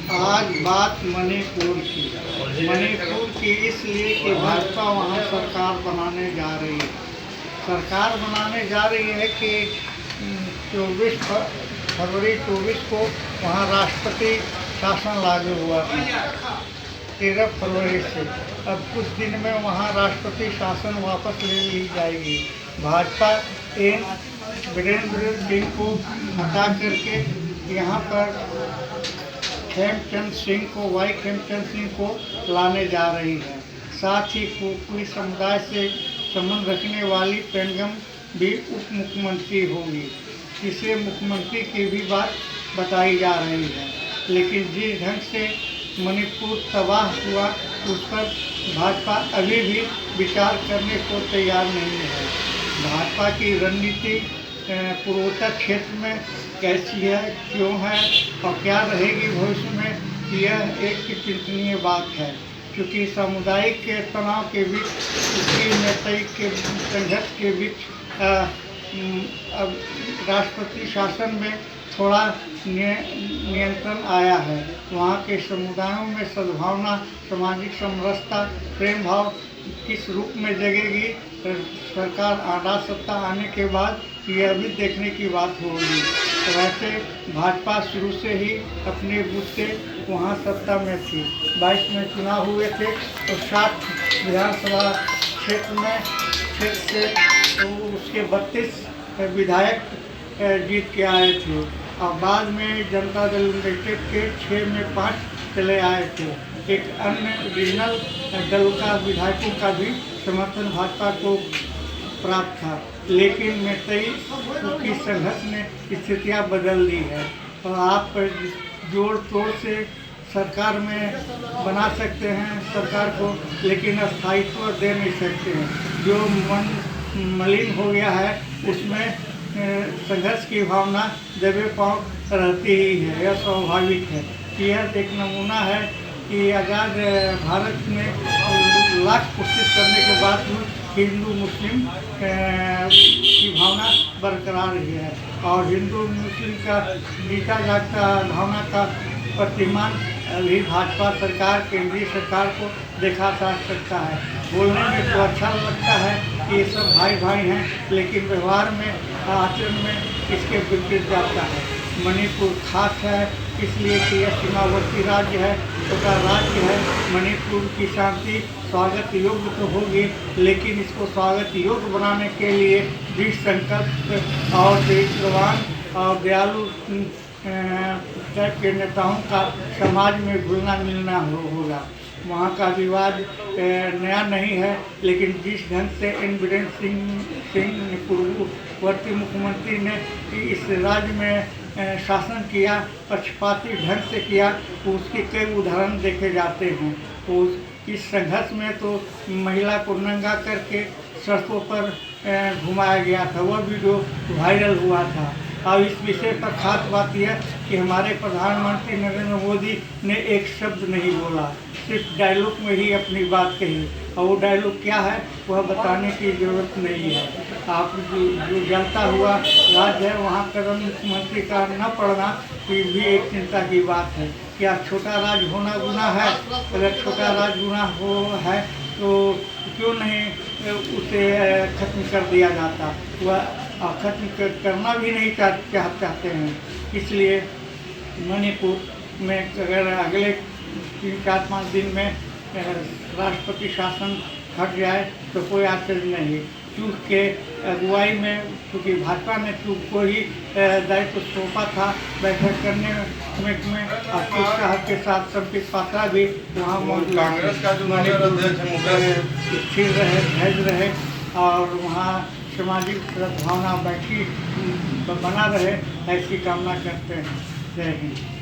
आज बात मणिपुर की। मणिपुर की इसलिए कि भाजपा वहाँ सरकार बनाने जा रही है। सरकार बनाने जा रही है कि 24 फरवरी 24 को वहाँ राष्ट्रपति शासन लागू हुआ था 13 फरवरी से। अब कुछ दिन में वहाँ राष्ट्रपति शासन वापस ले ली जाएगी। भाजपा इन वीरेंद्र सिंह को हटा करके यहाँ पर खेमचंद सिंह को वाई खेमचंद सिंह को लाने जा रही है। साथ ही कुकी समुदाय से संबंध रखने वाली पेंगम भी उप मुख्यमंत्री होगी। तीसरे मुख्यमंत्री की भी बात बताई जा रही है। लेकिन जिस ढंग से मणिपुर तबाह हुआ उस पर भाजपा अभी भी विचार करने को तैयार नहीं है। भाजपा की रणनीति पूर्वोत्तर क्षेत्र में कैसी है, क्यों है और क्या रहेगी भविष्य में, यह एक चिंतनीय बात है। क्योंकि सामुदायिक के तनाव के बीच, उसकी नेताई के संघर्ष के बीच अब राष्ट्रपति शासन में थोड़ा नियंत्रण आया है। वहाँ के समुदायों में सद्भावना, सामाजिक समरसता, प्रेम भाव किस रूप में जगेगी, सरकार आधा सत्ता आने के बाद यह भी देखने की बात होगी। वैसे भाजपा शुरू से ही अपने बूथ से वहाँ सत्ता में थी। 22 में चुनाव हुए थे तो 60 विधानसभा क्षेत्र से तो उसके 32 विधायक जीत के आए थे। और बाद में जनता दल यूनाइटेड के 6 में 5 चले आए थे। एक अन्य रीजनल दल का विधायकों का भी समर्थन भाजपा को प्राप्त था। लेकिन मेतई कुकी संघर्ष ने स्थितियाँ बदल दी है और आप जोड़ तोड़ से सरकार में बना सकते हैं सरकार को, लेकिन स्थायित्व दे नहीं सकते हैं। जो मन मलिन हो गया है उसमें संघर्ष की भावना दबे पाँव रहती ही है। यह स्वाभाविक है। यह एक नमूना है कि आज़ाद भारत में लाख कोशिश करने के बाद हिंदू मुस्लिम की भावना बरकरार रही है और हिंदू मुस्लिम का जीता जागता भावना का प्रतिमान अभी भाजपा सरकार, केंद्रीय सरकार को देखा जा सकता है। बोलने में तो अच्छा लगता है कि ये सब भाई भाई हैं, लेकिन व्यवहार में, आचरण में इसके विपरीत जाता है। मणिपुर खास है इसलिए कि यह सीमावर्ती राज्य है, छोटा राज्य है। मणिपुर की शांति स्वागत योग्य तो होगी, लेकिन इसको स्वागत योग्य बनाने के लिए दृढ़ संकल्प और देशवान और दयालु टाइप के नेताओं का समाज में घुलना मिलना होगा। वहाँ का विवाद नया नहीं है, लेकिन जिस ढंग से एन वीरेंद्र सिंह पूर्ववर्ती मुख्यमंत्री ने इस राज्य में शासन किया, पक्षपाती ढंग से किया, तो उसके कई उदाहरण देखे जाते हैं। तो इस संघर्ष में तो महिला को नंगा करके सड़कों पर घुमाया गया था, वह वीडियो वायरल हुआ था। अब इस विषय पर खास बात यह कि हमारे प्रधानमंत्री नरेंद्र मोदी ने एक शब्द नहीं बोला, सिर्फ डायलॉग में ही अपनी बात कही। और वो डायलॉग क्या है वह बताने की ज़रूरत नहीं है। आप जो जलता हुआ राज्य है वहाँ कदम मुख्यमंत्री का न पड़ना ये भी एक चिंता की बात है। क्या छोटा राज्य होना गुनाह है? अगर छोटा राज्य गुनाह हो है तो क्यों नहीं उसे खत्म कर दिया जाता? वह खत्म करना भी नहीं चाहते हैं। इसलिए मणिपुर में अगर अगले 3-4-5 दिन में राष्ट्रपति शासन हट जाए तो कोई आश्चर्य नहीं। चूक के अगुवाई में, क्योंकि भाजपा ने चूक को ही दायित्व सौंपा था बैठक करने में अतुल शाह के साथ संबित पात्रा भी वहाँ मौजूद, कांग्रेस का जो स्थिर रहे, धैर्य रहे और वहाँ सामाजिक सद्भावना बैठी बना रहे, ऐसी कामना करते हैं। जय हिंद।